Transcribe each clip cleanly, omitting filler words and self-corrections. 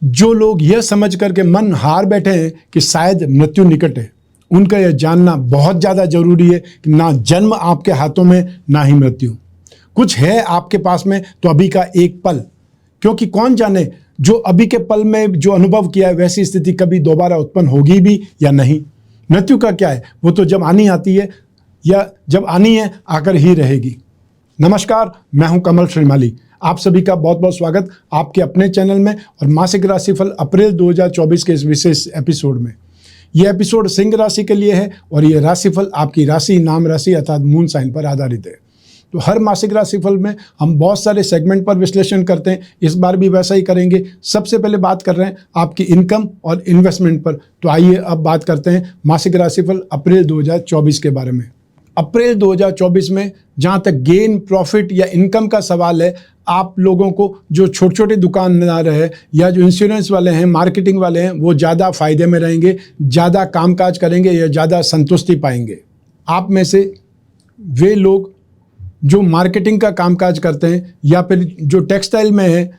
जो लोग यह समझ करके मन हार बैठे हैं कि शायद मृत्यु निकट है, उनका यह जानना बहुत ज़्यादा जरूरी है कि ना जन्म आपके हाथों में ना ही मृत्यु। कुछ है आपके पास में तो अभी का एक पल, क्योंकि कौन जाने जो अभी के पल में जो अनुभव किया है वैसी स्थिति कभी दोबारा उत्पन्न होगी भी या नहीं। मृत्यु का क्या है, वो तो जब आनी आती है या जब आनी है आकर ही रहेगी। नमस्कार, मैं हूं कमल श्रीमाली। आप सभी का बहुत बहुत स्वागत आपके अपने चैनल में और मासिक राशिफल अप्रैल 2024 के इस विशेष एपिसोड में। यह एपिसोड सिंह राशि के लिए है और यह राशिफल आपकी राशि, नाम राशि अर्थात मून साइन पर आधारित है। तो हर मासिक राशिफल में हम बहुत सारे सेगमेंट पर विश्लेषण करते हैं, इस बार भी वैसा ही करेंगे। सबसे पहले बात कर रहे हैं आपकी इनकम और इन्वेस्टमेंट पर। तो आइए अब बात करते हैं मासिक राशिफल अप्रैल 2024 के बारे में। अप्रैल 2024 में जहाँ तक गेन, प्रॉफिट या इनकम का सवाल है, आप लोगों को जो छोटे छोटे दुकानदार हैं या जो इंश्योरेंस वाले हैं, मार्केटिंग वाले हैं, वो ज़्यादा फायदे में रहेंगे, ज़्यादा कामकाज करेंगे या ज़्यादा संतुष्टि पाएंगे। आप में से वे लोग जो मार्केटिंग का कामकाज करते हैं या फिर जो टेक्सटाइल में है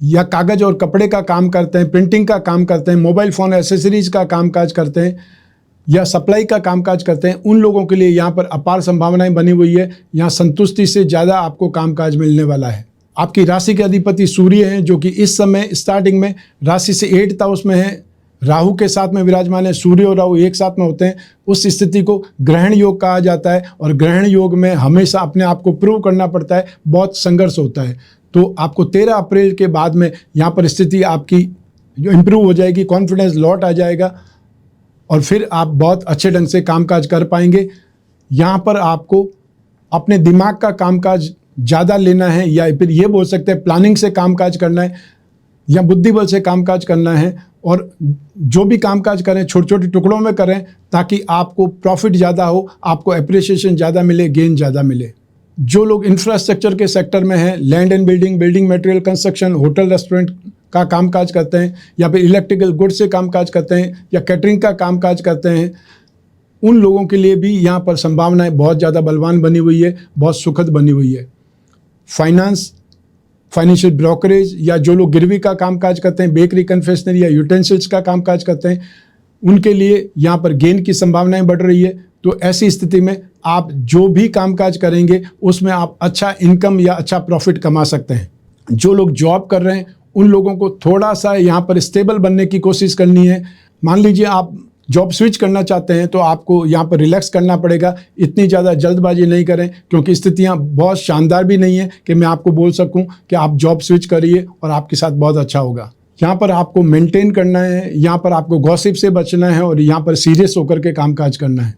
या कागज़ और कपड़े का काम करते हैं, प्रिंटिंग का काम करते हैं, मोबाइल फ़ोन एसेसरीज का कामकाज करते हैं या सप्लाई का कामकाज करते हैं, उन लोगों के लिए यहाँ पर अपार संभावनाएं बनी हुई है। यहाँ संतुष्टि से ज़्यादा आपको कामकाज मिलने वाला है। आपकी राशि के अधिपति सूर्य हैं, जो कि इस समय स्टार्टिंग में राशि से 8th हाउस में है, राहु के साथ में विराजमान है। सूर्य और राहु एक साथ में होते हैं, उस स्थिति को ग्रहण योग कहा जाता है और ग्रहण योग में हमेशा अपने आप को प्रूव करना पड़ता है, बहुत संघर्ष होता है। तो आपको 13 अप्रैल के बाद में यहाँ पर स्थिति आपकी जो इम्प्रूव हो जाएगी, कॉन्फिडेंस लौट आ जाएगा और फिर आप बहुत अच्छे ढंग से कामकाज कर पाएंगे। यहाँ पर आपको अपने दिमाग का कामकाज ज़्यादा लेना है या फिर ये बोल सकते हैं प्लानिंग से कामकाज करना है या बुद्धिबल से कामकाज करना है। और जो भी कामकाज करें छोटे छोटे टुकड़ों में करें ताकि आपको प्रॉफिट ज़्यादा हो, आपको एप्रिसिएशन ज़्यादा मिले, गेन ज़्यादा मिले। जो लोग इंफ्रास्ट्रक्चर के सेक्टर में हैं, land and building, building material construction, hotel restaurant का कामकाज करते हैं या फिर इलेक्ट्रिकल गुड्स से कामकाज करते हैं या कैटरिंग का कामकाज करते हैं, उन लोगों के लिए भी यहाँ पर संभावनाएं बहुत ज़्यादा बलवान बनी हुई है, बहुत सुखद बनी हुई है। फाइनेंशियल ब्रोकरेज या जो लोग गिरवी का कामकाज करते हैं, बेकरी, कन्फेक्शनरी या यूटेंसिल्स का कामकाज करते हैं, उनके लिए यहाँ पर गेन की संभावनाएं बढ़ रही है। तो ऐसी स्थिति में आप जो भी कामकाज करेंगे उसमें आप अच्छा इनकम या अच्छा प्रॉफिट कमा सकते हैं। जो लोग जॉब कर रहे हैं उन लोगों को थोड़ा सा यहाँ पर स्टेबल बनने की कोशिश करनी है। मान लीजिए आप जॉब स्विच करना चाहते हैं तो आपको यहाँ पर रिलैक्स करना पड़ेगा, इतनी ज़्यादा जल्दबाजी नहीं करें क्योंकि स्थितियाँ बहुत शानदार भी नहीं है कि मैं आपको बोल सकूँ कि आप जॉब स्विच करिए और आपके साथ बहुत अच्छा होगा। यहाँ पर आपको मेंटेन करना है, यहाँ पर आपको गॉसिप से बचना है और यहाँ पर सीरियस होकर के कामकाज करना है।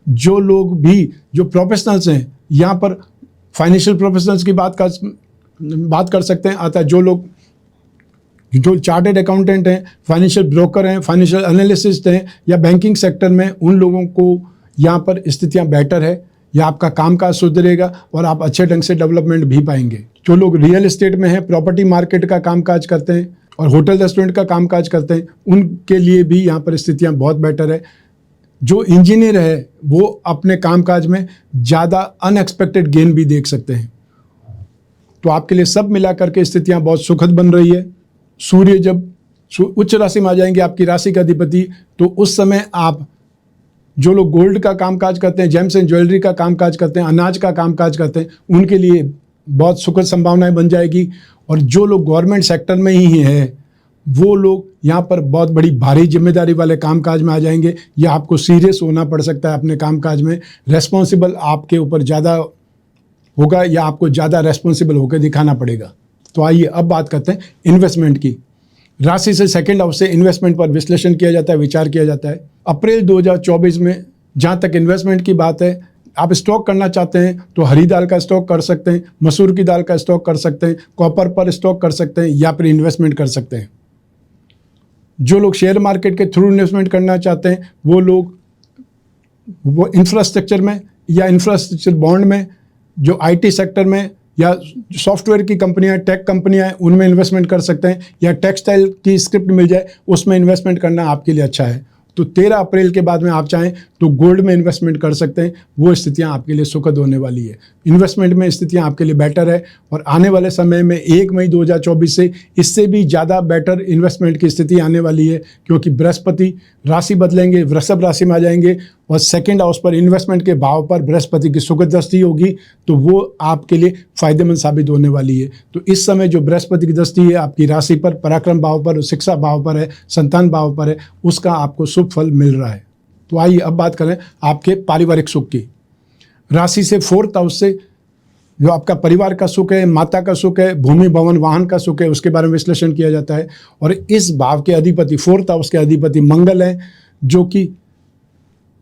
जो लोग भी जो प्रोफेशनल्स हैं, यहाँ पर फाइनेंशियल प्रोफेशनल्स की बात कर सकते हैं। अतः जो लोग जो चार्टर्ड अकाउंटेंट हैं, फाइनेंशियल ब्रोकर हैं, फाइनेंशियल एनालिसिस्ट हैं या बैंकिंग सेक्टर में, उन लोगों को यहाँ पर स्थितियाँ बेटर है या आपका कामकाज सुधरेगा और आप अच्छे ढंग से डेवलपमेंट भी पाएंगे। जो लोग रियल एस्टेट में हैं, प्रॉपर्टी मार्केट का कामकाज करते हैं और होटल रेस्टोरेंट का कामकाज करते हैं, उनके लिए भी यहाँ पर स्थितियाँ बहुत बेटर है। जो इंजीनियर है वो अपने कामकाज में ज़्यादा अनएक्सपेक्टेड गेन भी देख सकते हैं। तो आपके लिए सब मिला करके स्थितियाँ बहुत सुखद बन रही है। सूर्य जब उच्च राशि में आ जाएंगे, आपकी राशि का अधिपति, तो उस समय आप जो लोग गोल्ड का कामकाज करते हैं, जेम्स एंड ज्वेलरी का कामकाज करते हैं, अनाज का कामकाज करते हैं, उनके लिए बहुत सुखद संभावनाएं बन जाएगी। और जो लोग गवर्नमेंट सेक्टर में ही हैं वो लोग यहाँ पर बहुत बड़ी भारी जिम्मेदारी वाले कामकाज में आ जाएंगे या आपको सीरियस होना पड़ सकता है अपने कामकाज में। रेस्पॉन्सिबल आपके ऊपर ज़्यादा होगा या आपको ज़्यादा रेस्पॉन्सिबल होकर दिखाना पड़ेगा। तो आइए अब बात करते हैं इन्वेस्टमेंट की। राशि से 2nd हाउस से इन्वेस्टमेंट पर विश्लेषण किया जाता है, विचार किया जाता है। अप्रैल 2024 में जहाँ तक इन्वेस्टमेंट की बात है, आप स्टॉक करना चाहते हैं तो हरी दाल का स्टॉक कर सकते हैं, मसूर की दाल का स्टॉक कर सकते हैं, कॉपर पर स्टॉक कर सकते हैं या फिर इन्वेस्टमेंट कर सकते हैं। जो लोग शेयर मार्केट के थ्रू इन्वेस्टमेंट करना चाहते हैं वो लोग वो इंफ्रास्ट्रक्चर में या इंफ्रास्ट्रक्चर बॉन्ड में, जो IT सेक्टर में या सॉफ्टवेयर की कंपनियां, टेक कंपनियां हैं, उनमें इन्वेस्टमेंट कर सकते हैं या टेक्सटाइल की स्क्रिप्ट मिल जाए उसमें इन्वेस्टमेंट करना आपके लिए अच्छा है। तो 13 अप्रैल के बाद में आप चाहें तो गोल्ड में इन्वेस्टमेंट कर सकते हैं। वो स्थितियां आपके लिए सुखद होने वाली है। इन्वेस्टमेंट में स्थितियां आपके लिए बेटर है और आने वाले समय में 1 मई 2024 से इससे भी ज़्यादा बेटर इन्वेस्टमेंट की स्थिति आने वाली है, क्योंकि बृहस्पति राशि बदलेंगे, वृषभ राशि में आ जाएंगे और सेकंड हाउस पर इन्वेस्टमेंट के भाव पर बृहस्पति की सुखद दृष्टि होगी, तो वो आपके लिए फायदेमंद साबित होने वाली है। तो इस समय जो बृहस्पति की दृष्टि है आपकी राशि पर, पराक्रम भाव पर, शिक्षा भाव पर है, संतान भाव पर है, उसका आपको शुभ फल मिल रहा है। तो आइए अब बात करें आपके पारिवारिक सुख की। राशि से 4th हाउस से जो आपका परिवार का सुख है, माता का सुख है, भूमि भवन वाहन का सुख है, उसके बारे में विश्लेषण किया जाता है। और इस भाव के अधिपति 4th हाउस के अधिपति मंगल है, जो कि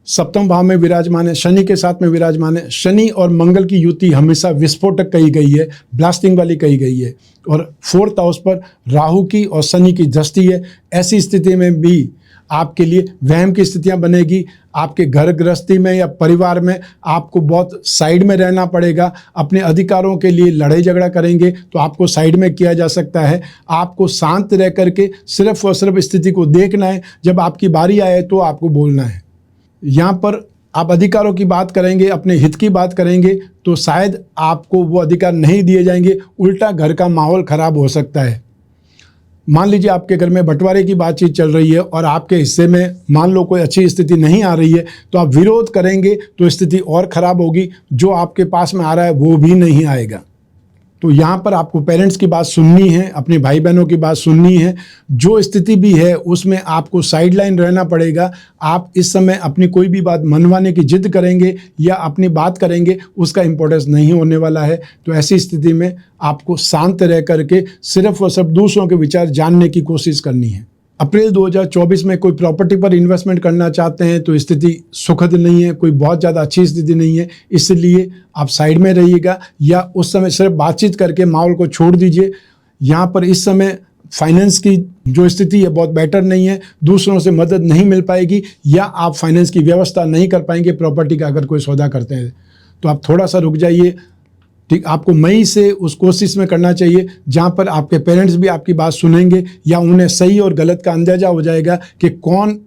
7वें भाव में विराजमान है, शनि के साथ में विराजमान है। शनि और मंगल की युति हमेशा विस्फोटक कही गई है, ब्लास्टिंग वाली कही गई है। और 4th हाउस पर राहु की और शनि की दृष्टि है। ऐसी स्थिति में भी आपके लिए वहम की स्थितियां बनेगी। आपके घर गृहस्थी में या परिवार में आपको बहुत साइड में रहना पड़ेगा। अपने अधिकारों के लिए लड़ाई झगड़ा करेंगे तो आपको साइड में किया जा सकता है। आपको शांत रह करके सिर्फ और सिर्फ स्थिति को देखना है, जब आपकी बारी आए तो आपको बोलना है। यहाँ पर आप अधिकारों की बात करेंगे, अपने हित की बात करेंगे तो शायद आपको वो अधिकार नहीं दिए जाएंगे, उल्टा घर का माहौल खराब हो सकता है। मान लीजिए आपके घर में बंटवारे की बातचीत चल रही है और आपके हिस्से में मान लो कोई अच्छी स्थिति नहीं आ रही है, तो आप विरोध करेंगे तो स्थिति और खराब होगी। जो आपके पास में आ रहा है वो भी नहीं आएगा। तो यहाँ पर आपको पेरेंट्स की बात सुननी है, अपने भाई बहनों की बात सुननी है। जो स्थिति भी है उसमें आपको साइडलाइन रहना पड़ेगा। आप इस समय अपनी कोई भी बात मनवाने की जिद करेंगे या अपनी बात करेंगे, उसका इम्पोर्टेंस नहीं होने वाला है। तो ऐसी स्थिति में आपको शांत रह करके सिर्फ और सिर्फ दूसरों के विचार जानने की कोशिश करनी है। अप्रैल 2024 में कोई प्रॉपर्टी पर इन्वेस्टमेंट करना चाहते हैं तो स्थिति सुखद नहीं है, कोई बहुत ज़्यादा अच्छी स्थिति नहीं है, इसलिए आप साइड में रहिएगा या उस समय सिर्फ बातचीत करके माहौल को छोड़ दीजिए। यहाँ पर इस समय फाइनेंस की जो स्थिति है बहुत बेटर नहीं है, दूसरों से मदद नहीं मिल पाएगी या आप फाइनेंस की व्यवस्था नहीं कर पाएंगे। प्रॉपर्टी का अगर कोई सौदा करते हैं तो आप थोड़ा सा रुक जाइए। ठीक, आपको मई से उस कोशिश में करना चाहिए जहाँ पर आपके पेरेंट्स भी आपकी बात सुनेंगे या उन्हें सही और गलत का अंदाजा हो जाएगा कि कौन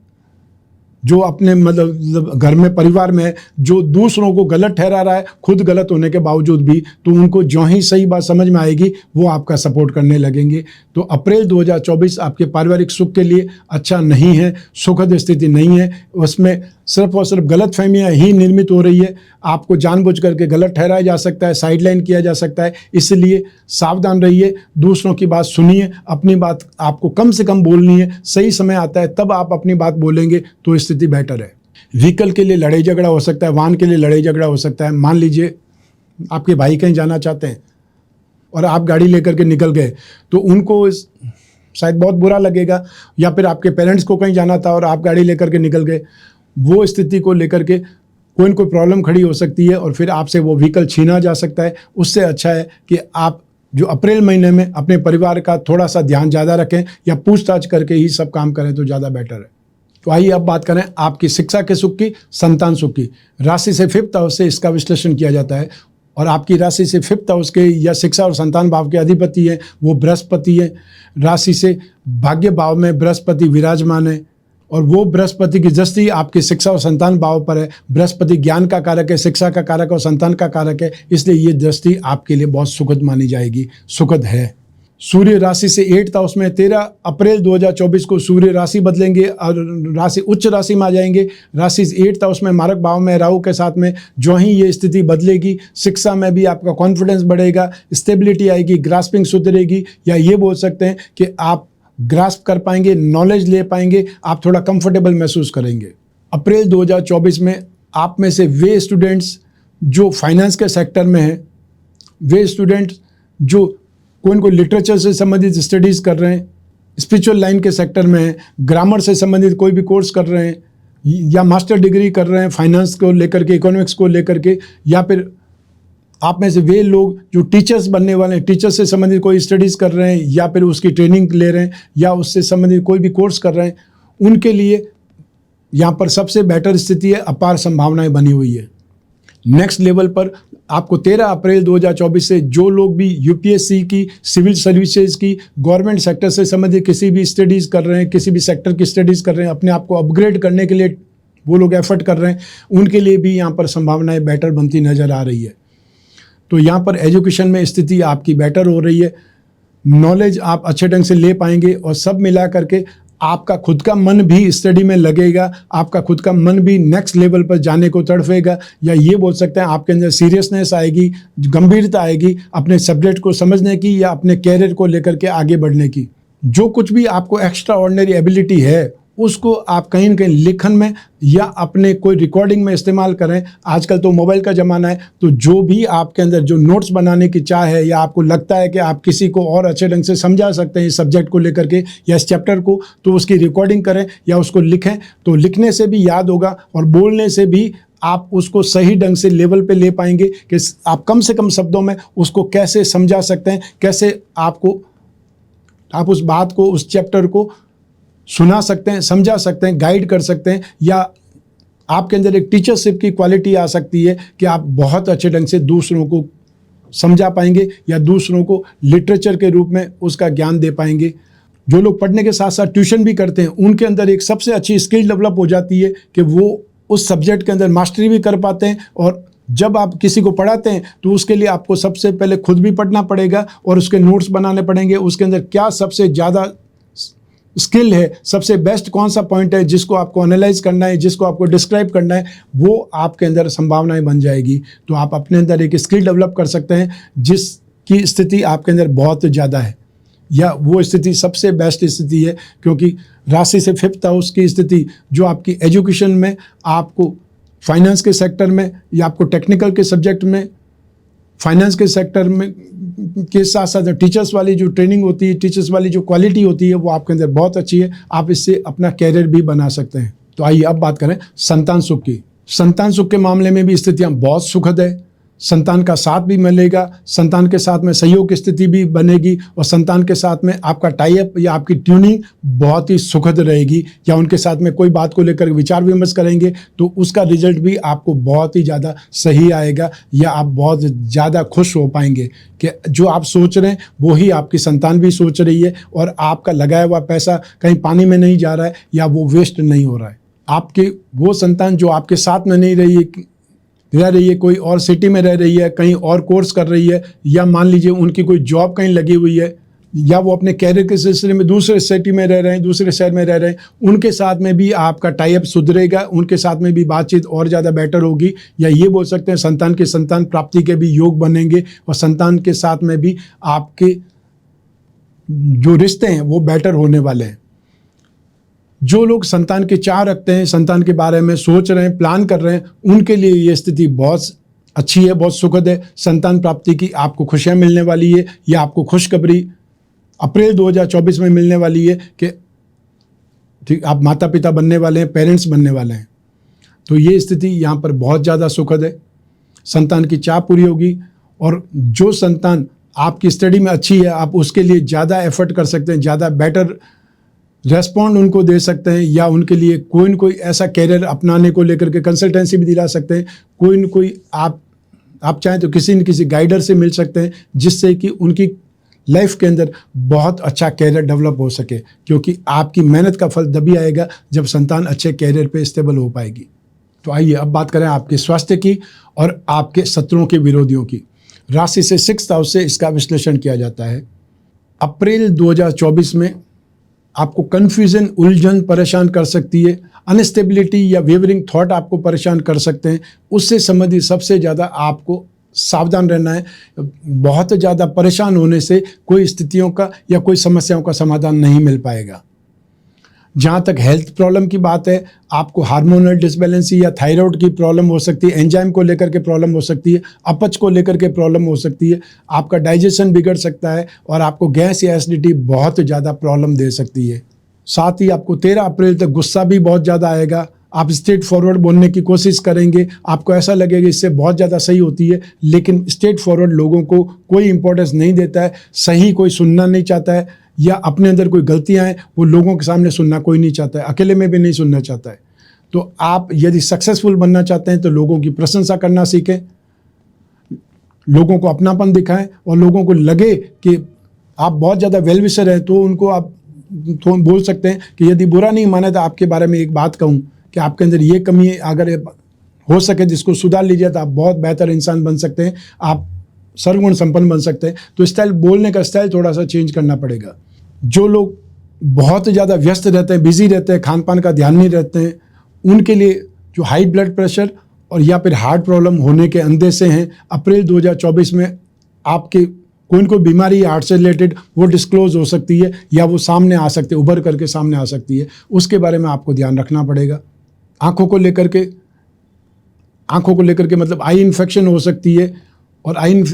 जो अपने मतलब घर में परिवार में जो दूसरों को गलत ठहरा रहा है, खुद गलत होने के बावजूद भी, तो उनको जो ही सही बात समझ में आएगी वो आपका सपोर्ट करने लगेंगे। तो अप्रैल 2024 आपके पारिवारिक सुख के लिए अच्छा नहीं है, सुखद स्थिति नहीं है। उसमें सिर्फ और सिर्फ गलत फहमियाँ ही निर्मित हो रही है। आपको जानबूझ करके गलत ठहराया जा सकता है, साइडलाइन किया जा सकता है, इसलिए सावधान रहिए, दूसरों की बात सुनिए, अपनी बात आपको कम से कम बोलनी है। सही समय आता है तब आप अपनी बात बोलेंगे तो स्थिति बेटर है। व्हीकल के लिए लड़ाई झगड़ा हो सकता है, वाहन के लिए लड़ाई झगड़ा हो सकता है। मान लीजिए आपके भाई कहीं जाना चाहते हैं और आप गाड़ी लेकर के निकल गए तो उनको शायद बहुत बुरा लगेगा, या फिर आपके पेरेंट्स को कहीं जाना था और आप गाड़ी लेकर के निकल गए, वो स्थिति को लेकर के कोई न कोई प्रॉब्लम खड़ी हो सकती है और फिर आपसे वो व्हीकल छीना जा सकता है। उससे अच्छा है कि आप जो अप्रैल महीने में अपने परिवार का थोड़ा सा ध्यान ज़्यादा रखें या पूछताछ करके ही सब काम करें तो ज़्यादा बेटर है। तो आइए अब बात करें आपकी शिक्षा के सुख की, संतान सुख की। राशि से 5th हाउस से इसका विश्लेषण किया जाता है और आपकी राशि से 5th हाउस के या शिक्षा और संतान भाव के अधिपति हैं वो बृहस्पति है। राशि से भाग्य भाव में बृहस्पति विराजमान है और वो बृहस्पति की दृष्टि आपके शिक्षा और संतान भाव पर है। बृहस्पति ज्ञान का कारक है, शिक्षा का कारक और संतान का कारक है, इसलिए ये दृष्टि आपके लिए बहुत सुखद मानी जाएगी, सुखद है। सूर्य राशि से 8th हाउस में 13 अप्रैल 2024 को सूर्य राशि बदलेंगे और राशि उच्च राशि में आ जाएंगे। राशि 8th हाउस में मारक भाव में राहु के साथ में जो ही ये स्थिति बदलेगी, शिक्षा में भी आपका कॉन्फिडेंस बढ़ेगा, स्टेबिलिटी आएगी, ग्रास्पिंग सुधरेगी, या ये बोल सकते हैं कि आप ग्रास्प कर पाएंगे, नॉलेज ले पाएंगे, आप थोड़ा कंफर्टेबल महसूस करेंगे। अप्रैल 2024 में आप में से वे स्टूडेंट्स जो फाइनेंस के सेक्टर में हैं, वे स्टूडेंट्स जो कोई न कोई लिटरेचर से संबंधित स्टडीज़ कर रहे हैं, स्पिरिचुअल लाइन के सेक्टर में हैं, ग्रामर से संबंधित कोई भी कोर्स कर रहे हैं या मास्टर डिग्री कर रहे हैं फाइनेंस को लेकर के, इकोनॉमिक्स को लेकर के, या फिर आप में से वे लोग जो टीचर्स बनने वाले हैं, टीचर्स से संबंधित कोई स्टडीज़ कर रहे हैं या फिर उसकी ट्रेनिंग ले रहे हैं या उससे संबंधित कोई भी कोर्स कर रहे हैं, उनके लिए यहाँ पर सबसे बेटर स्थिति है, अपार संभावनाएं बनी हुई है। नेक्स्ट लेवल पर आपको 13 अप्रैल 2024 से जो लोग भी यूपीएससी की, सिविल सर्विसेज की, गवर्नमेंट सेक्टर से संबंधित किसी भी स्टडीज़ कर रहे हैं, किसी भी सेक्टर की स्टडीज़ कर रहे हैं, अपने आप को अपग्रेड करने के लिए वो लोग एफर्ट कर रहे हैं, उनके लिए भी यहाँ पर संभावनाएं बेटर बनती नज़र आ रही है। तो यहाँ पर एजुकेशन में स्थिति आपकी बेटर हो रही है, नॉलेज आप अच्छे ढंग से ले पाएंगे और सब मिला करके आपका खुद का मन भी स्टडी में लगेगा, आपका खुद का मन भी नेक्स्ट लेवल पर जाने को तड़फेगा, या ये बोल सकते हैं आपके अंदर सीरियसनेस आएगी, गंभीरता आएगी अपने सब्जेक्ट को समझने की या अपने कैरियर को लेकर के आगे बढ़ने की। जो कुछ भी आपको एक्स्ट्रा ऑर्डिनरी एबिलिटी है उसको आप कहीं न कहीं लेखन में या अपने कोई रिकॉर्डिंग में इस्तेमाल करें। आजकल तो मोबाइल का ज़माना है, तो जो भी आपके अंदर जो नोट्स बनाने की चाह है या आपको लगता है कि आप किसी को और अच्छे ढंग से समझा सकते हैं इस सब्जेक्ट को लेकर के या इस चैप्टर को, तो उसकी रिकॉर्डिंग करें या उसको लिखें। तो लिखने से भी याद होगा और बोलने से भी आप उसको सही ढंग से लेवल पे ले पाएंगे कि आप कम से कम शब्दों में उसको कैसे समझा सकते हैं, कैसे आप उस बात को, उस चैप्टर को सुना सकते हैं, समझा सकते हैं, गाइड कर सकते हैं, या आपके अंदर एक टीचरशिप की क्वालिटी आ सकती है कि आप बहुत अच्छे ढंग से दूसरों को समझा पाएंगे या दूसरों को लिटरेचर के रूप में उसका ज्ञान दे पाएंगे। जो लोग पढ़ने के साथ साथ ट्यूशन भी करते हैं, उनके अंदर एक सबसे अच्छी स्किल डेवलप हो जाती है कि वो उस सब्जेक्ट के अंदर मास्टरी भी कर पाते हैं। और जब आप किसी को पढ़ाते हैं तो उसके लिए आपको सबसे पहले खुद भी पढ़ना पड़ेगा और उसके नोट्स बनाने पड़ेंगे, उसके अंदर क्या सबसे ज़्यादा स्किल है, सबसे बेस्ट कौन सा पॉइंट है जिसको आपको एनालाइज करना है, जिसको आपको डिस्क्राइब करना है, वो आपके अंदर संभावनाएं बन जाएगी। तो आप अपने अंदर एक स्किल डेवलप कर सकते हैं जिसकी स्थिति आपके अंदर बहुत ज़्यादा है, या वो स्थिति सबसे बेस्ट स्थिति है, क्योंकि राशि से 5th हाउस की स्थिति जो आपकी एजुकेशन में, आपको फाइनेंस के सेक्टर में या आपको टेक्निकल के सब्जेक्ट में, फाइनेंस के सेक्टर में के साथ साथ टीचर्स वाली जो ट्रेनिंग होती है, टीचर्स वाली जो क्वालिटी होती है, वो आपके अंदर बहुत अच्छी है। आप इससे अपना कैरियर भी बना सकते हैं। तो आइए अब बात करें संतान सुख की। संतान सुख के मामले में भी स्थितियां बहुत सुखद है। संतान का साथ भी मिलेगा, संतान के साथ में सहयोग की स्थिति भी बनेगी और संतान के साथ में आपका टाई अप या आपकी ट्यूनिंग बहुत ही सुखद रहेगी, या उनके साथ में कोई बात को लेकर विचार विमर्श करेंगे तो उसका रिजल्ट भी आपको बहुत ही ज़्यादा सही आएगा, या आप बहुत ज़्यादा खुश हो पाएंगे कि जो आप सोच रहे हैं वो ही आपकी संतान भी सोच रही है और आपका लगाया हुआ पैसा कहीं पानी में नहीं जा रहा है या वो वेस्ट नहीं हो रहा है। आपके वो संतान जो आपके साथ में नहीं रह रही है, कोई और सिटी में रह रही है, कहीं और कोर्स कर रही है, या मान लीजिए उनकी कोई जॉब कहीं लगी हुई है, या वो अपने कैरियर के सिलसिले में दूसरे सिटी में रह रहे हैं, दूसरे शहर में रह रहे हैं, उनके साथ में भी आपका टाई अप सुधरेगा, उनके साथ में भी बातचीत और ज़्यादा बेटर होगी, या ये बोल सकते हैं संतान के संतान प्राप्ति के भी योग बनेंगे और संतान के साथ में भी आपके जो रिश्ते हैं वो बेटर होने वाले हैं। जो लोग संतान की चाह रखते हैं, संतान के बारे में सोच रहे हैं, प्लान कर रहे हैं, उनके लिए ये स्थिति बहुत अच्छी है, बहुत सुखद है। संतान प्राप्ति की आपको खुशियां मिलने वाली है, या आपको खुशखबरी अप्रैल 2024 में मिलने वाली है कि ठीक आप माता पिता बनने वाले हैं, पेरेंट्स बनने वाले हैं। तो ये स्थिति यहाँ पर बहुत ज़्यादा सुखद है। संतान की चाह पूरी होगी, और जो संतान आपकी स्टडी में अच्छी है आप उसके लिए ज़्यादा एफर्ट कर सकते हैं, ज़्यादा बेटर रेस्पॉन्ड उनको दे सकते हैं, या उनके लिए कोई न कोई ऐसा कैरियर अपनाने को लेकर के कंसल्टेंसी भी दिला सकते हैं। कोई न कोई आप चाहें तो किसी न किसी गाइडर से मिल सकते हैं, जिससे कि उनकी लाइफ के अंदर बहुत अच्छा कैरियर डेवलप हो सके, क्योंकि आपकी मेहनत का फल तभी आएगा जब संतान अच्छे कैरियर पे स्टेबल हो पाएगी। तो आइए अब बात करें आपके स्वास्थ्य की और आपके शत्रुओं के विरोधियों की। राशि से 6th हाउस से इसका विश्लेषण किया जाता है। अप्रैल 2024 में आपको कन्फ्यूजन, उलझन परेशान कर सकती है, अनस्टेबिलिटी या वेवरिंग थॉट आपको परेशान कर सकते हैं। उससे संबंधित सबसे ज़्यादा आपको सावधान रहना है। बहुत ज़्यादा परेशान होने से कोई स्थितियों का या कोई समस्याओं का समाधान नहीं मिल पाएगा। जहाँ तक हेल्थ प्रॉब्लम की बात है, आपको हार्मोनल डिसबैलेंसी या थायराइड की प्रॉब्लम हो सकती है, एंजाइम को लेकर के प्रॉब्लम हो सकती है, अपच को लेकर के प्रॉब्लम हो सकती है, आपका डाइजेशन बिगड़ सकता है और आपको गैस या एसिडिटी बहुत ज़्यादा प्रॉब्लम दे सकती है। साथ ही आपको 13 अप्रैल तक गुस्सा भी बहुत ज़्यादा आएगा। आप स्ट्रेट फॉरवर्ड बोलने की कोशिश करेंगे, आपको ऐसा लगेगा इससे बहुत ज़्यादा सही होती है, लेकिन स्ट्रेट फॉरवर्ड लोगों को कोई इंपॉर्टेंस नहीं देता है। सही कोई सुनना नहीं चाहता है, या अपने अंदर कोई गलतियां हैं वो लोगों के सामने सुनना कोई नहीं चाहता है, अकेले में भी नहीं सुनना चाहता है। तो आप यदि सक्सेसफुल बनना चाहते हैं तो लोगों की प्रशंसा करना सीखें, लोगों को अपनापन दिखाएं और लोगों को लगे कि आप बहुत ज़्यादा वेल विशर हैं, तो उनको आप तो बोल सकते हैं कि यदि बुरा नहीं माने तो आपके बारे में एक बात कहूँ कि आपके अंदर ये कमी है, अगर हो सके जिसको सुधार लीजिए तो आप बहुत बेहतर इंसान बन सकते हैं, आप सर्वगुण संपन्न बन सकते हैं। तो स्टाइल, बोलने का स्टाइल थोड़ा सा चेंज करना पड़ेगा। जो लोग बहुत ज़्यादा व्यस्त रहते हैं, बिजी रहते हैं, खान पान का ध्यान नहीं रहते हैं, उनके लिए जो हाई ब्लड प्रेशर और या फिर हार्ट प्रॉब्लम होने के अंदेशे हैं, अप्रैल 2024 में आपके कोई न कोई बीमारी हार्ट से रिलेटेड वो डिस्क्लोज हो सकती है या वो सामने आ सकती है, उभर करके सामने आ सकती है। उसके बारे में आपको ध्यान रखना पड़ेगा। आँखों को लेकर के मतलब आई इन्फेक्शन हो सकती है, और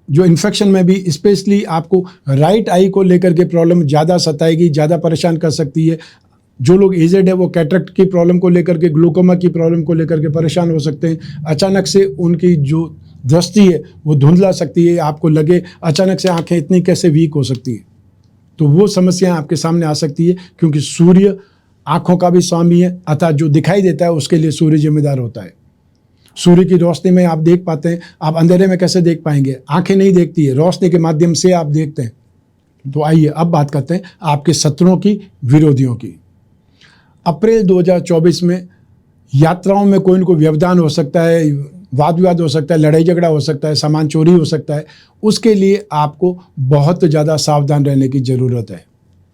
जो इन्फेक्शन में भी स्पेशली आपको राइट आई को लेकर के प्रॉब्लम ज़्यादा सताएगी, ज़्यादा परेशान कर सकती है। जो लोग एजेड है वो कैटरेक्ट की प्रॉब्लम को लेकर के, ग्लूकोमा की प्रॉब्लम को लेकर के परेशान हो सकते हैं। अचानक से उनकी जो दृष्टि है वो धुंधला सकती है, आपको लगे अचानक से आंखें इतनी कैसे वीक हो सकती है। तो वो समस्याएं आपके सामने आ सकती है, क्योंकि सूर्य आँखों का भी स्वामी है, अतः जो दिखाई देता है उसके लिए सूर्य जिम्मेदार होता है। सूर्य की रोशनी में आप देख पाते हैं, आप अंधेरे में कैसे देख पाएंगे? आंखें नहीं देखती है, रोशनी के माध्यम से आप देखते हैं। तो आइए अब बात करते हैं आपके शत्रुओं की, विरोधियों की। अप्रैल 2024 में यात्राओं में कोई न कोई व्यवधान हो सकता है, वाद विवाद हो सकता है, लड़ाई झगड़ा हो सकता है, सामान चोरी हो सकता है। उसके लिए आपको बहुत ज़्यादा सावधान रहने की ज़रूरत है।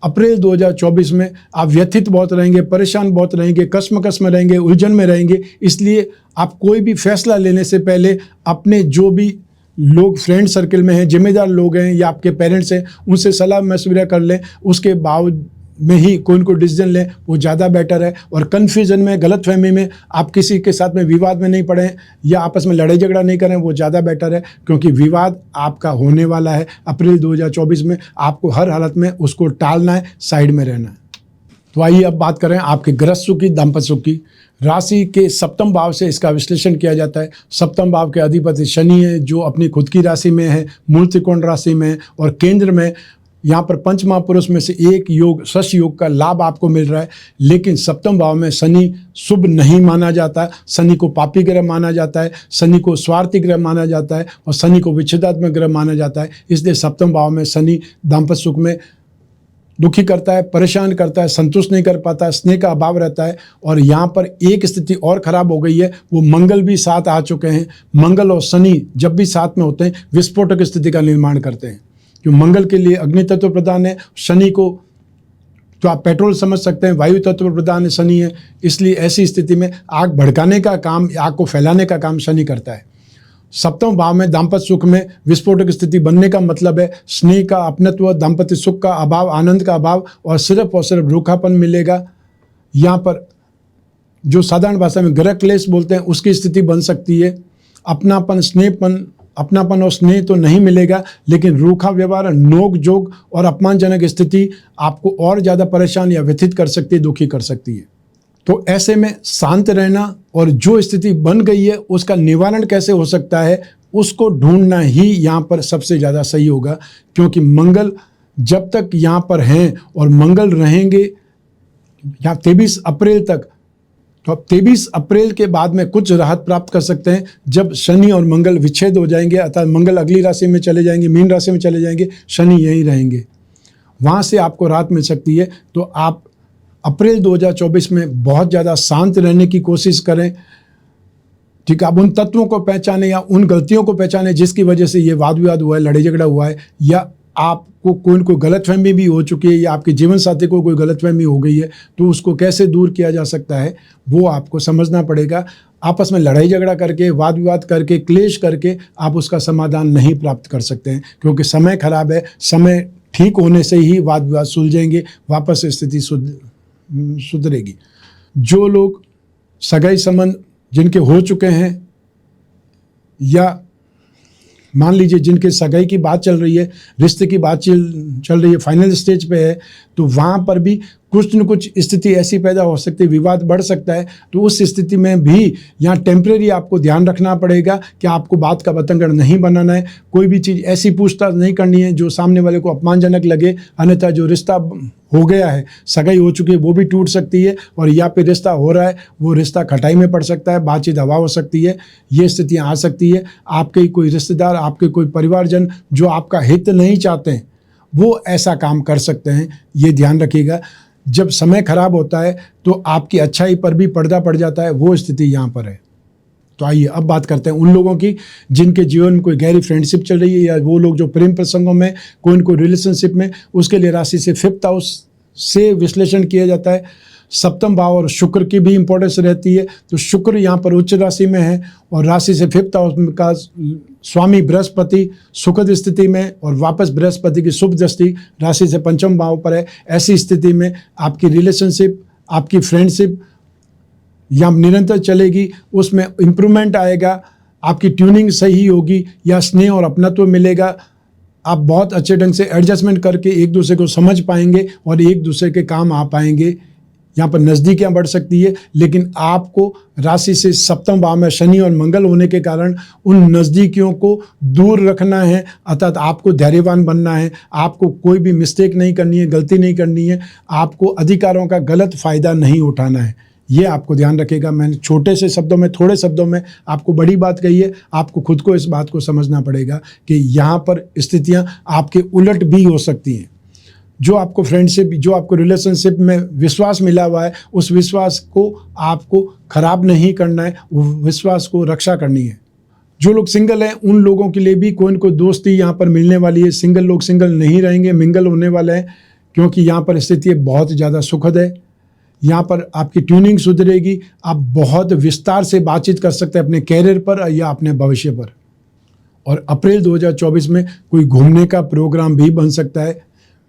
अप्रैल 2024 में आप व्यथित बहुत रहेंगे, परेशान बहुत रहेंगे, कश्मकश में रहेंगे, उलझन में रहेंगे। इसलिए आप कोई भी फैसला लेने से पहले अपने जो भी लोग फ्रेंड सर्कल में हैं, जिम्मेदार लोग हैं या आपके पेरेंट्स हैं, उनसे सलाह मशवरा कर लें। उसके बाद में ही कोई न कोई डिसीजन लें, वो ज़्यादा बेटर है। और कन्फ्यूजन में, गलतफहमी में आप किसी के साथ में विवाद में नहीं पड़ें या आपस में लड़ाई झगड़ा नहीं करें, वो ज़्यादा बेटर है, क्योंकि विवाद आपका होने वाला है अप्रैल 2024 में। आपको हर हालत में उसको टालना है, साइड में रहना है। तो आइए अब बात करें आपके गृहस्थ सुख की, दाम्पत्य सुख की। राशि के सप्तम भाव से इसका विश्लेषण किया जाता है। सप्तम भाव के अधिपति शनि है, जो अपनी खुद की राशि में है, मूल त्रिकोण राशि में, और केंद्र में यहाँ पर पंच महापुरुष में से एक योग, शश योग का लाभ आपको मिल रहा है। लेकिन सप्तम भाव में शनि शुभ नहीं माना जाता, शनि को पापी ग्रह माना जाता है, शनि को स्वार्थी ग्रह माना जाता है, और शनि को विच्छेदात्मक ग्रह माना जाता है। इसलिए सप्तम भाव में शनि दाम्पत्य सुख में दुखी करता है, परेशान करता है, संतुष्ट नहीं कर पाता है, स्नेह का अभाव रहता है। और यहाँ पर एक स्थिति और खराब हो गई है, वो मंगल भी साथ आ चुके हैं। मंगल और शनि जब भी साथ में होते हैं, विस्फोटक स्थिति का निर्माण करते हैं। जो मंगल के लिए अग्नि तत्व प्रधान है, शनि को तो आप पेट्रोल समझ सकते हैं, वायु तत्व प्रधान है शनि है। इसलिए ऐसी स्थिति में आग भड़काने का काम, आग को फैलाने का काम शनि करता है। सप्तम भाव में दाम्पत्य सुख में विस्फोटक स्थिति बनने का मतलब है स्नेह का अपनत्व, दाम्पत्य सुख का अभाव, आनंद का अभाव, और सिर्फ रूखापन मिलेगा। यहाँ पर जो साधारण भाषा में ग्रह क्लेश बोलते हैं, उसकी स्थिति बन सकती है। अपनापन और स्नेह तो नहीं मिलेगा, लेकिन रूखा व्यवहार, नोक जोक और अपमानजनक स्थिति आपको और ज़्यादा परेशान या व्यथित कर सकती है, दुखी कर सकती है। तो ऐसे में शांत रहना, और जो स्थिति बन गई है उसका निवारण कैसे हो सकता है, उसको ढूंढना ही यहाँ पर सबसे ज़्यादा सही होगा। क्योंकि मंगल जब तक यहाँ पर हैं और मंगल रहेंगे यहाँ 23 अप्रैल तक, तो अब 23 अप्रैल के बाद में कुछ राहत प्राप्त कर सकते हैं, जब शनि और मंगल विच्छेद हो जाएंगे, अर्थात मंगल अगली राशि में चले जाएंगे, मीन राशि में चले जाएंगे, शनि यहीं रहेंगे, वहाँ से आपको राहत मिल सकती है। तो आप अप्रैल 2024 में बहुत ज़्यादा शांत रहने की कोशिश करें। ठीक है, आप उन तत्वों को पहचानें या उन गलतियों को पहचानें जिसकी वजह से ये वाद विवाद हुआ है, लड़ाई झगड़ा हुआ है, या आपको कोई न कोई गलतफहमी भी हो चुकी है, या आपके जीवन साथी को कोई गलतफहमी हो गई है, तो उसको कैसे दूर किया जा सकता है वो आपको समझना पड़ेगा। आपस में लड़ाई झगड़ा करके, वाद विवाद करके, क्लेश करके आप उसका समाधान नहीं प्राप्त कर सकते हैं, क्योंकि समय खराब है। समय ठीक होने से ही वाद विवाद सुलझेंगे, वापस स्थिति सुधरेगी। जो लोग सगाई संबंध जिनके हो चुके हैं, या मान लीजिए जिनके सगाई की बात चल रही है, रिश्ते की बात चल रही है, फाइनल स्टेज पे है, तो वहाँ पर भी कुछ न कुछ स्थिति ऐसी पैदा हो सकती है, विवाद बढ़ सकता है। तो उस स्थिति में भी यहाँ टेम्परेरी आपको ध्यान रखना पड़ेगा कि आपको बात का बतंगड़ नहीं बनाना है। कोई भी चीज़ ऐसी पूछताछ नहीं करनी है जो सामने वाले को अपमानजनक लगे, अन्यथा जो रिश्ता हो गया है, सगाई हो चुकी है, वो भी टूट सकती है, और या फिर रिश्ता हो रहा है वो रिश्ता खटाई में पड़ सकता है, बातचीत हवा हो सकती है। ये स्थितियाँ आ सकती है। आपके ही कोई रिश्तेदार, आपके कोई परिवारजन जो आपका हित नहीं चाहते हैं, वो ऐसा काम कर सकते हैं। ये ध्यान रखिएगा। जब समय खराब होता है तो आपकी अच्छाई पर भी पर्दा पड़ जाता है, वो स्थिति यहाँ पर है। तो आइए अब बात करते हैं उन लोगों की जिनके जीवन में कोई गहरी फ्रेंडशिप चल रही है, या वो लोग जो प्रेम प्रसंगों में, कोई न कोई रिलेशनशिप में। उसके लिए राशि से 5th हाउस से विश्लेषण किया जाता है। 7वें भाव और शुक्र की भी इंपॉर्टेंस रहती है। तो शुक्र यहाँ पर उच्च राशि में है, और राशि से 5th हाउस का स्वामी बृहस्पति सुखद स्थिति में, और वापस बृहस्पति की शुभ दृष्टि राशि से 5वें भाव पर है। ऐसी स्थिति में आपकी रिलेशनशिप, आपकी फ्रेंडशिप या निरंतर चलेगी, उसमें इम्प्रूवमेंट आएगा, आपकी ट्यूनिंग सही होगी, या स्नेह और अपनत्व मिलेगा। आप बहुत अच्छे ढंग से एडजस्टमेंट करके एक दूसरे को समझ पाएंगे और एक दूसरे के काम आ पाएंगे। यहाँ पर नज़दीकियाँ बढ़ सकती है, लेकिन आपको राशि से 7वें भाव में शनि और मंगल होने के कारण उन नज़दीकियों को दूर रखना है। अर्थात आपको धैर्यवान बनना है, आपको कोई भी मिस्टेक नहीं करनी है, गलती नहीं करनी है, आपको अधिकारों का गलत फ़ायदा नहीं उठाना है। ये आपको ध्यान रखेगा। मैंने छोटे से शब्दों में, थोड़े शब्दों में आपको बड़ी बात कही है। आपको खुद को इस बात को समझना पड़ेगा कि यहाँ पर स्थितियाँ आपके उलट भी हो सकती हैं। जो आपको फ्रेंडशिप, जो आपको रिलेशनशिप में विश्वास मिला हुआ है, उस विश्वास को आपको खराब नहीं करना है, वो विश्वास को रक्षा करनी है। जो लोग सिंगल हैं उन लोगों के लिए भी कोई न कोई दोस्ती यहाँ पर मिलने वाली है। सिंगल लोग सिंगल नहीं रहेंगे, मिंगल होने वाले हैं, क्योंकि यहाँ पर स्थिति बहुत ज़्यादा सुखद है। यहाँ पर आपकी ट्यूनिंग सुधरेगी। आप बहुत विस्तार से बातचीत कर सकते हैं अपने कैरियर पर या अपने भविष्य पर। और अप्रैल 2024 में कोई घूमने का प्रोग्राम भी बन सकता है।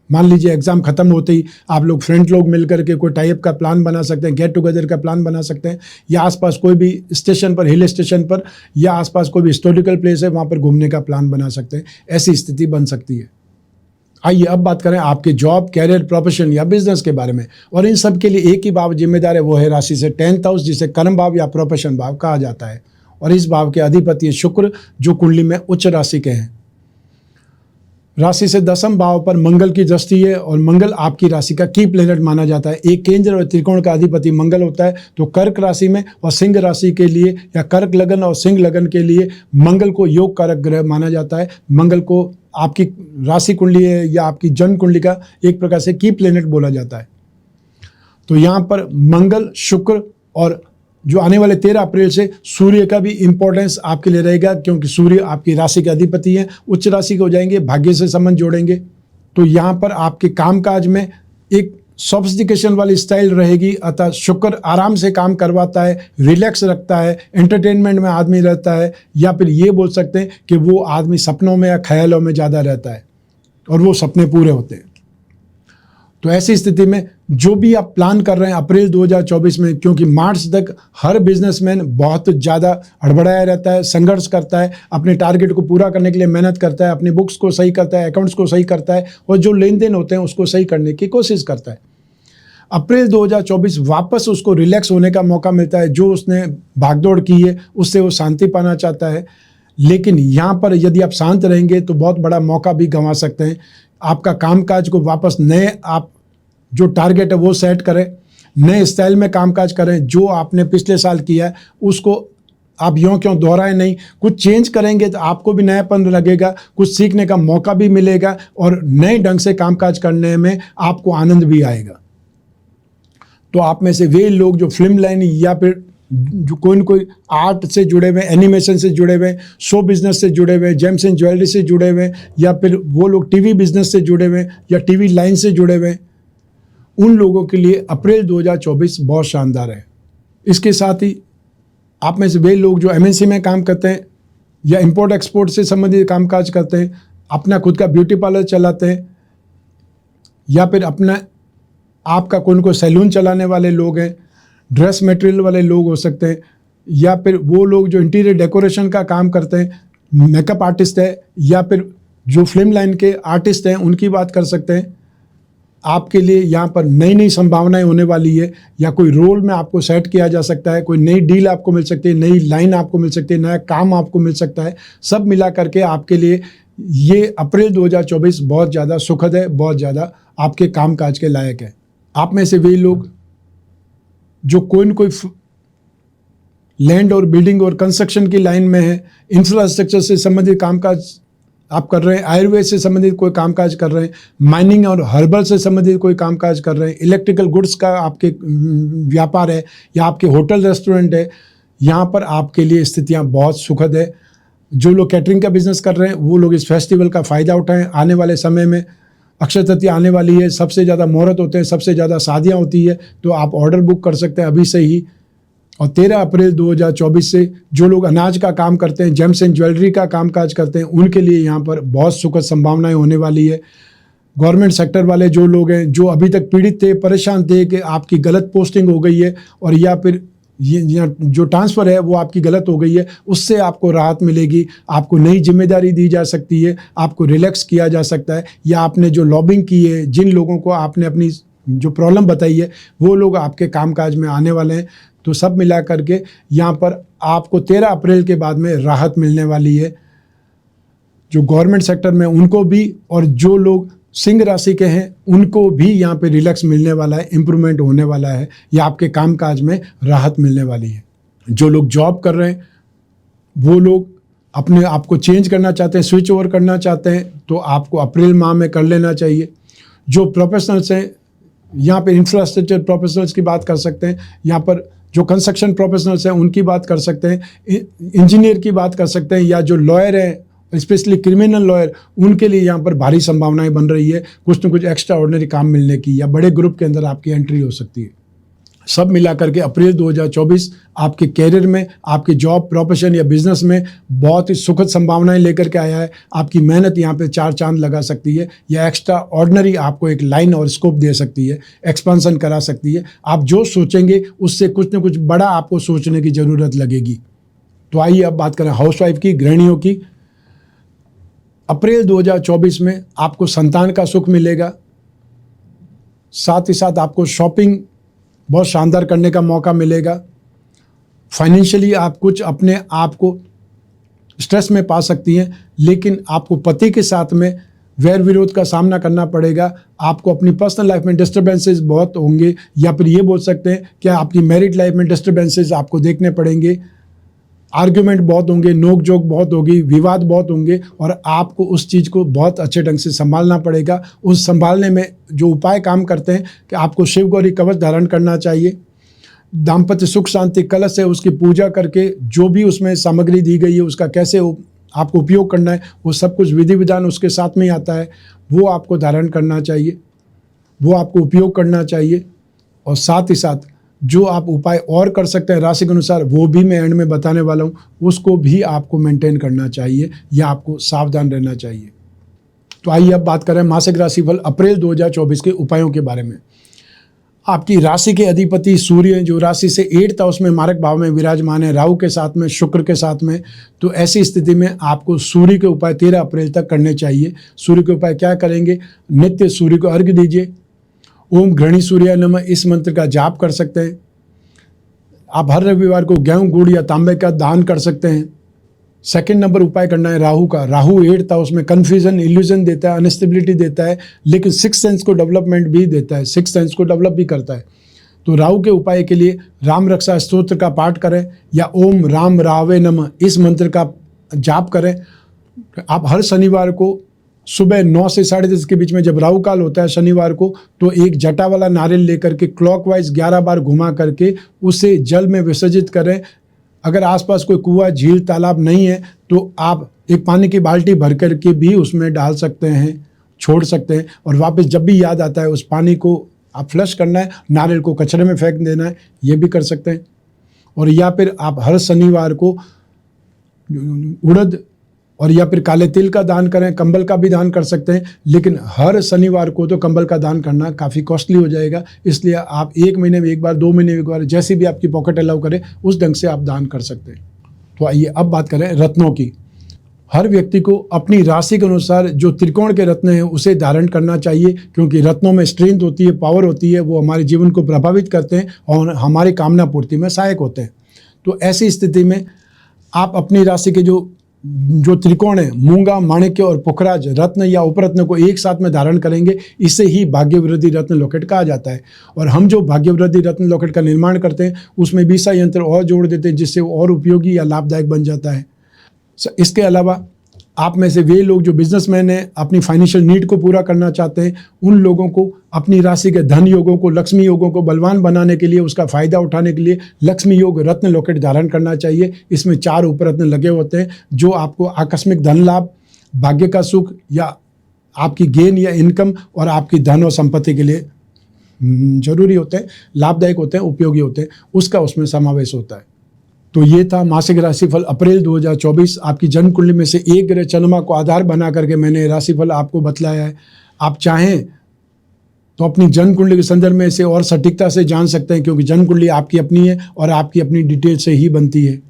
मान लीजिए एग्ज़ाम ख़त्म होते ही आप लोग फ्रेंड लोग मिलकर के कोई टाइप का प्लान बना सकते हैं, गेट टुगेदर का प्लान बना सकते हैं, या आसपास कोई भी स्टेशन पर, हिल स्टेशन पर, या आसपास कोई भी हिस्टोरिकल प्लेस है वहाँ पर घूमने का प्लान बना सकते हैं। ऐसी स्थिति बन सकती है। आइए अब बात करें आपके जॉब, कैरियर, प्रोफेशन या बिजनेस के बारे में। और इन सब के लिए एक ही भाव जिम्मेदार है, वो है राशि से 10th हाउस, जिसे कर्म भाव या प्रोफेशन भाव कहा जाता है। और इस भाव के अधिपति शुक्र, जो कुंडली में उच्च राशि के हैं। राशि से 10वें भाव पर मंगल की दृष्टि है, और मंगल आपकी राशि का की प्लेनेट माना जाता है। एक केंद्र और त्रिकोण का अधिपति मंगल होता है। तो कर्क राशि में और सिंह राशि के लिए, या कर्क लगन और सिंह लगन के लिए मंगल को योग कारक ग्रह माना जाता है। मंगल को आपकी राशि कुंडली है या आपकी जन्म कुंडली का एक प्रकार से की प्लेनेट बोला जाता है। तो यहाँ पर मंगल, शुक्र, और जो आने वाले 13 अप्रैल से सूर्य का भी इम्पोर्टेंस आपके लिए रहेगा, क्योंकि सूर्य आपकी राशि के अधिपति हैं, उच्च राशि के हो जाएंगे, भाग्य से संबंध जोड़ेंगे। तो यहाँ पर आपके कामकाज में एक सोफिस्टिकेशन वाली स्टाइल रहेगी। अतः शुक्र आराम से काम करवाता है, रिलैक्स रखता है, एंटरटेनमेंट में आदमी रहता है, या फिर ये बोल सकते हैं कि वो आदमी सपनों में या ख्यालों में ज़्यादा रहता है और वो सपने पूरे होते हैं। तो ऐसी स्थिति में जो भी आप प्लान कर रहे हैं अप्रैल 2024 में, क्योंकि मार्च तक हर बिजनेसमैन बहुत ज़्यादा हड़बड़ाया रहता है, संघर्ष करता है, अपने टारगेट को पूरा करने के लिए मेहनत करता है, अपने बुक्स को सही करता है, अकाउंट्स को सही करता है, और जो लेन देन होते हैं उसको सही करने की कोशिश करता है। अप्रैल 2024 वापस उसको रिलैक्स होने का मौका मिलता है। जो उसने भागदौड़ की है उससे वो शांति पाना चाहता है। लेकिन यहाँ पर यदि आप शांत रहेंगे तो बहुत बड़ा मौका भी गंवा सकते हैं। आपका कामकाज को वापस नए, आप जो टारगेट है वो सेट करें, नए स्टाइल में कामकाज करें। जो आपने पिछले साल किया है उसको आप यूँ क्यों दोहराएं नहीं, कुछ चेंज करेंगे तो आपको भी नयापन लगेगा, कुछ सीखने का मौका भी मिलेगा, और नए ढंग से कामकाज करने में आपको आनंद भी आएगा। तो आप में से वे लोग जो फिल्म लाइन या फिर जो कोई न कोई आर्ट से जुड़े हुए, एनिमेशन से जुड़े हुए, शो बिजनेस से जुड़े हुए, जेम्स एंड ज्वेलरी से जुड़े हुए, या फिर वो लोग टीवी बिजनेस से जुड़े हुए या टीवी लाइन से जुड़े हुए, उन लोगों के लिए अप्रैल 2024 बहुत शानदार है। इसके साथ ही आप में से वे लोग जो एमएनसी में काम करते हैं या इंपोर्ट एक्सपोर्ट से संबंधित कामकाज करते हैं, अपना खुद का ब्यूटी पार्लर चलाते हैं, या फिर अपना आपका कोई न कोई सैलून चलाने वाले लोग हैं, ड्रेस मटेरियल वाले लोग हो सकते हैं, या फिर वो लोग जो इंटीरियर डेकोरेशन का काम करते हैं, मेकअप आर्टिस्ट है, या फिर जो फिल्म लाइन के आर्टिस्ट हैं उनकी बात कर सकते हैं। आपके लिए यहाँ पर नई नई संभावनाएं होने वाली है, या कोई रोल में आपको सेट किया जा सकता है, कोई नई डील आपको मिल सकती है, नई लाइन आपको मिल सकती है, नया काम आपको मिल सकता है। सब मिला करके आपके लिए ये अप्रैल 2024 बहुत ज़्यादा सुखद है, बहुत ज़्यादा आपके कामकाज के लायक है। आप में से वही लोग जो कोई न कोई लैंड और बिल्डिंग और कंस्ट्रक्शन की लाइन में है, इंफ्रास्ट्रक्चर से संबंधित कामकाज आप कर रहे हैं, आयुर्वेद से संबंधित कोई कामकाज कर रहे हैं, माइनिंग और हर्बल से संबंधित कोई कामकाज कर रहे हैं, इलेक्ट्रिकल गुड्स का आपके व्यापार है, या आपके होटल रेस्टोरेंट है, यहाँ पर आपके लिए स्थितियाँ बहुत सुखद है। जो लोग कैटरिंग का बिजनेस कर रहे हैं वो लोग इस फेस्टिवल का फ़ायदा उठाएं। आने वाले समय में अक्षय तृतीया आने वाली है, सबसे ज़्यादा मुहूर्त होते हैं, सबसे ज़्यादा शादियाँ होती है, तो आप ऑर्डर बुक कर सकते हैं अभी से ही। और 13 अप्रैल 2024 से जो लोग अनाज का काम करते हैं, जेम्स एंड ज्वेलरी का कामकाज करते हैं, उनके लिए यहाँ पर बहुत सुखद संभावनाएं होने वाली है। गवर्नमेंट सेक्टर वाले जो लोग हैं, जो अभी तक पीड़ित थे, परेशान थे कि आपकी गलत पोस्टिंग हो गई है, और या फिर ये जो ट्रांसफ़र है वो आपकी गलत हो गई है, उससे आपको राहत मिलेगी, आपको नई जिम्मेदारी दी जा सकती है, आपको रिलैक्स किया जा सकता है, या आपने जो लॉबिंग की है, जिन लोगों को आपने अपनी जो प्रॉब्लम बताई है, वो लोग आपके कामकाज में आने वाले हैं। तो सब मिला करके यहाँ पर आपको 13 अप्रैल के बाद में राहत मिलने वाली है, जो गवर्नमेंट सेक्टर में उनको भी, और जो लोग सिंह राशि के हैं उनको भी यहाँ पे रिलैक्स मिलने वाला है, इम्प्रूवमेंट होने वाला है, या आपके कामकाज में राहत मिलने वाली है। जो लोग जॉब कर रहे हैं वो लोग अपने आप को चेंज करना चाहते हैं, स्विच ओवर करना चाहते हैं, तो आपको अप्रैल माह में कर लेना चाहिए। जो प्रोफेशनल्स हैं, यहाँ पे इंफ्रास्ट्रक्चर प्रोफेशनल्स की बात कर सकते हैं, यहाँ पर जो कंस्ट्रक्शन प्रोफेशनल्स हैं उनकी बात कर सकते हैं, इंजीनियर की बात कर सकते हैं, या जो लॉयर हैं, स्पेशली क्रिमिनल लॉयर, उनके लिए यहाँ पर भारी संभावनाएं बन रही है, कुछ न कुछ एक्स्ट्रा ऑर्डिनरी काम मिलने की, या बड़े ग्रुप के अंदर आपकी एंट्री हो सकती है। सब मिला करके अप्रैल 2024 आपके कैरियर में, आपके जॉब, प्रोफेशन या बिजनेस में बहुत ही सुखद संभावनाएं लेकर के आया है। आपकी मेहनत यहाँ पे 4 चांद लगा सकती है, या एक्स्ट्रा ऑर्डिनरी आपको एक लाइन और स्कोप दे सकती है, एक्सपेंशन करा सकती है। आप जो सोचेंगे उससे कुछ न कुछ बड़ा आपको सोचने की ज़रूरत लगेगी। तो आइए अब बात करें हाउसवाइफ की, गृहिणियों की। अप्रैल 2024 में आपको संतान का सुख मिलेगा, साथ ही साथ आपको शॉपिंग बहुत शानदार करने का मौका मिलेगा। फाइनेंशियली आप कुछ अपने आप को स्ट्रेस में पा सकती हैं, लेकिन आपको पति के साथ में वैर विरोध का सामना करना पड़ेगा। आपको अपनी पर्सनल लाइफ में डिस्टर्बेंसेस बहुत होंगे, या फिर ये बोल सकते हैं कि आपकी मैरिड लाइफ में डिस्टर्बेंसेस आपको देखने पड़ेंगे। आर्ग्यूमेंट बहुत होंगे, नोक जोक बहुत होगी, विवाद बहुत होंगे, और आपको उस चीज़ को बहुत अच्छे ढंग से संभालना पड़ेगा। उस संभालने में जो उपाय काम करते हैं कि आपको शिव गौरी कवच धारण करना चाहिए, दाम्पत्य सुख शांति कलश है उसकी पूजा करके, जो भी उसमें सामग्री दी गई है उसका कैसे आपको उपयोग करना है, वो सब कुछ विधि विधान उसके साथ में ही आता है, वो आपको धारण करना चाहिए, वो आपको उपयोग करना चाहिए। और साथ ही साथ जो आप उपाय और कर सकते हैं राशि के अनुसार, वो भी मैं एंड में बताने वाला हूँ, उसको भी आपको मेंटेन करना चाहिए, या आपको सावधान रहना चाहिए। तो आइए अब बात करें मासिक राशिफल अप्रैल 2024 के उपायों के बारे में। आपकी राशि के अधिपति सूर्य, जो राशि से 8th हाउस में मारक भाव में विराजमान है, राहु के साथ में, शुक्र के साथ में, तो ऐसी स्थिति में आपको सूर्य के उपाय 13 अप्रैल तक करने चाहिए। सूर्य के उपाय क्या करेंगे? नित्य सूर्य को अर्घ्य दीजिए। ओम घृणी सूर्याय नमः इस मंत्र का जाप कर सकते हैं। आप हर रविवार को गेहूं, गुड़ या तांबे का दान कर सकते हैं। सेकंड नंबर उपाय करना है राहु का। राहु 8th हाउस में कन्फ्यूजन, इल्यूजन देता है, अनस्टेबिलिटी देता है, लेकिन 6th सेंस को डेवलपमेंट भी देता है, 6th सेंस को डेवलप भी करता है। तो राहु के उपाय के लिए राम रक्षा स्तोत्र का पाठ करें, या ओम राम रावे नमः इस मंत्र का जाप करें। आप हर शनिवार को सुबह 9 से 10:30 के बीच में, जब राहु काल होता है शनिवार को, तो एक जटा वाला नारियल लेकर के क्लॉकवाइज 11 बार घुमा करके उसे जल में विसर्जित करें। अगर आसपास कोई कुआं, झील, तालाब नहीं है तो आप एक पानी की बाल्टी भर करके भी उसमें डाल सकते हैं, छोड़ सकते हैं, और वापस जब भी याद आता है उस पानी को आप फ्लश करना है, नारियल को कचरे में फेंक देना है, ये भी कर सकते हैं। और या फिर आप हर शनिवार को उड़द और या फिर काले तिल का दान करें, कंबल का भी दान कर सकते हैं, लेकिन हर शनिवार को तो कंबल का दान करना काफ़ी कॉस्टली हो जाएगा, इसलिए आप 1 महीने में एक बार, 2 महीने में एक बार, जैसी भी आपकी पॉकेट अलाउ करे उस ढंग से आप दान कर सकते हैं। तो आइए अब बात करें रत्नों की। हर व्यक्ति को अपनी राशि के अनुसार जो त्रिकोण के रत्न हैं उसे धारण करना चाहिए, क्योंकि रत्नों में स्ट्रेंथ होती है, पावर होती है, वो हमारे जीवन को प्रभावित करते हैं और हमारी कामना पूर्ति में सहायक होते हैं। तो ऐसी स्थिति में आप अपनी राशि के जो त्रिकोण है, मूंगा, माणिक्य और पुखराज रत्न या उपरत्न को एक साथ में धारण करेंगे, इसे ही भाग्यवृद्धि रत्न लॉकेट कहा जाता है। और हम जो भाग्यवृद्धि रत्न लॉकेट का निर्माण करते हैं उसमें 20 यंत्र और जोड़ देते हैं, जिससे वो और उपयोगी या लाभदायक बन जाता है। इसके अलावा आप में से वे लोग जो बिजनेसमैन हैं, अपनी फाइनेंशियल नीड को पूरा करना चाहते हैं, उन लोगों को अपनी राशि के धन योगों को, लक्ष्मी योगों को बलवान बनाने के लिए, उसका फायदा उठाने के लिए लक्ष्मी योग रत्न लॉकेट धारण करना चाहिए। इसमें 4 उपरत्न लगे होते हैं जो आपको आकस्मिक धन लाभ, भाग्य का सुख या आपकी गेन या इनकम और आपकी धन और संपत्ति के लिए जरूरी होते हैं, लाभदायक होते हैं, उपयोगी होते हैं, उसका उसमें समावेश होता है। तो ये था मासिक राशिफल अप्रैल 2024। आपकी जन्म कुंडली में से एक ग्रह चंद्रमा को आधार बना करके मैंने राशिफल आपको बतलाया है। आप चाहें तो अपनी जन्म कुंडली के संदर्भ में इसे और सटीकता से जान सकते हैं, क्योंकि जन्म कुंडली आपकी अपनी है और आपकी अपनी डिटेल से ही बनती है।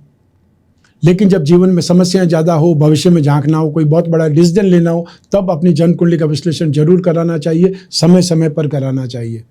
लेकिन जब जीवन में समस्याएं ज़्यादा हो, भविष्य में झांकना हो, कोई बहुत बड़ा डिसीजन लेना हो, तब अपनी जन्म कुंडली का विश्लेषण जरूर कराना चाहिए, समय समय पर कराना चाहिए।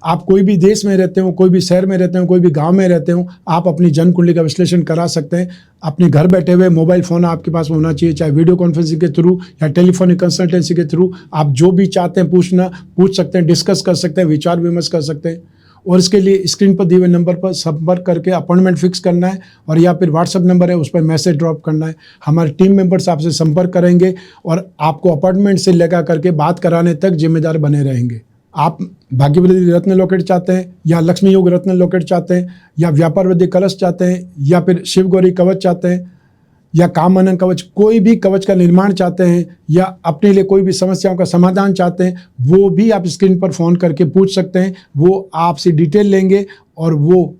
आप कोई भी देश में रहते हो, कोई भी शहर में रहते हो, कोई भी गांव में रहते हो, आप अपनी जन्म कुंडली का विश्लेषण करा सकते हैं। अपने घर बैठे हुए मोबाइल फ़ोन आपके पास होना चाहिए, चाहे वीडियो कॉन्फ्रेंसिंग के थ्रू या टेलीफोनिक कंसल्टेंसी के थ्रू। आप जो भी चाहते हैं पूछ सकते हैं, डिस्कस कर सकते हैं, विचार विमर्श कर सकते हैं। और इसके लिए स्क्रीन पर दिए हुए नंबर पर संपर्क करके अपॉइंटमेंट फिक्स करना है, और या फिर व्हाट्सएप नंबर है उस पर मैसेज ड्रॉप करना है। हमारे टीम मेंबर्स आपसे संपर्क करेंगे और आपको अपॉइंटमेंट से लगा करके बात कराने तक जिम्मेदार बने रहेंगे। आप भाग्यवृद्धि रत्न लॉकेट चाहते हैं या लक्ष्मी योग रत्न लॉकेट चाहते हैं या व्यापार वृद्धि कलश चाहते हैं या फिर शिव गौरी कवच चाहते हैं या कामधन कवच, कोई भी कवच का निर्माण चाहते हैं या अपने लिए कोई भी समस्याओं का समाधान चाहते हैं, वो भी आप स्क्रीन पर फ़ोन करके पूछ सकते हैं। वो आपसे डिटेल लेंगे और वो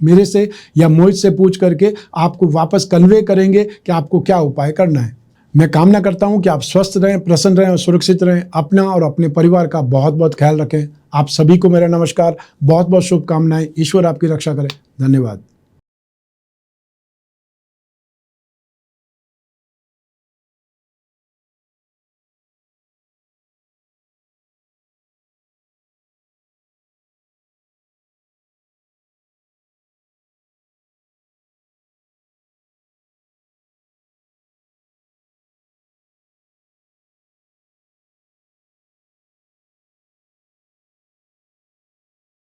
मेरे से या मोहित से पूछ करके आपको वापस कन्वे करेंगे कि आपको क्या उपाय करना है। मैं कामना करता हूं कि आप स्वस्थ रहें, प्रसन्न रहें और सुरक्षित रहें। अपना और अपने परिवार का बहुत बहुत ख्याल रखें। आप सभी को मेरा नमस्कार, बहुत बहुत शुभकामनाएं। ईश्वर आपकी रक्षा करे। धन्यवाद।